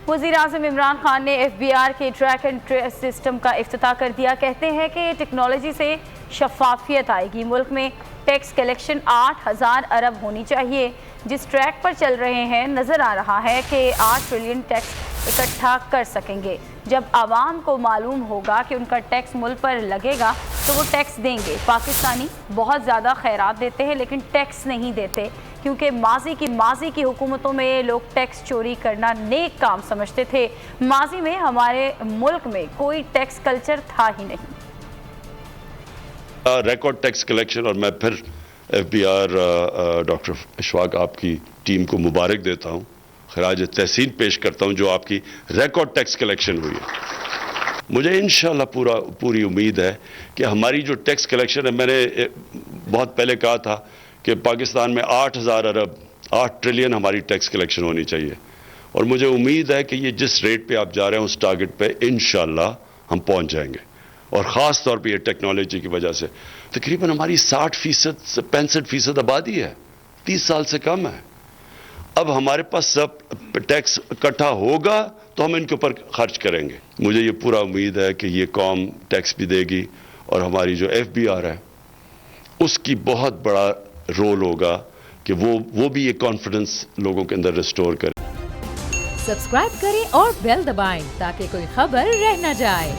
وزیر اعظم عمران خان نے F B are کے ٹریک اینڈ ٹریس سسٹم کا افتتاح کر دیا. کہتے ہیں کہ ٹیکنالوجی سے شفافیت آئے گی. ملک میں ٹیکس کلیکشن 8,000 ارب ہونی چاہیے. جس ٹریک پر چل رہے ہیں نظر آ رہا ہے کہ 8 ٹریلین ٹیکس اکٹھا کر سکیں گے. جب عوام کو معلوم ہوگا کہ ان کا ٹیکس ملک پر لگے گا تو وہ ٹیکس دیں گے. پاکستانی بہت زیادہ خیرات دیتے ہیں لیکن ٹیکس نہیں دیتے کیونکہ ماضی کی حکومتوں میں لوگ ٹیکس چوری کرنا نیک کام سمجھتے تھے. ماضی میں ہمارے ملک میں کوئی ٹیکس کلچر تھا ہی نہیں. Record tax collection. اور میں پھر F B R doctor Ashfaq آپ کی ٹیم کو مبارک دیتا ہوں, خراج تحسین پیش کرتا ہوں جو آپ کی ریکارڈ ٹیکس کلیکشن ہوئی ہے. مجھے انشاءاللہ پوری امید ہے کہ ہماری جو ٹیکس کلیکشن ہے, میں نے بہت پہلے کہا تھا کہ پاکستان میں 8,000 ارب 8 ٹریلین ہماری ٹیکس کلیکشن ہونی چاہیے, اور مجھے امید ہے کہ یہ جس ریٹ پہ آپ جا رہے ہیں اس ٹارگٹ پہ انشاءاللہ ہم پہنچ جائیں گے. اور خاص طور پہ یہ ٹیکنالوجی کی وجہ سے تقریباً ہماری 60% سے 65% آبادی ہے, 30 سال سے کم ہے. اب ہمارے پاس سب ٹیکس اکٹھا ہوگا تو ہم ان کے اوپر خرچ کریں گے. مجھے یہ پورا امید ہے کہ یہ قوم ٹیکس بھی دے گی, اور ہماری جو ایف بی آر ہے اس کی بہت بڑا رول ہوگا کہ وہ بھی یہ کانفیڈنس لوگوں کے اندر ریسٹور کرے. سبسکرائب کریں اور بیل دبائیں تاکہ کوئی خبر رہ نہ جائے.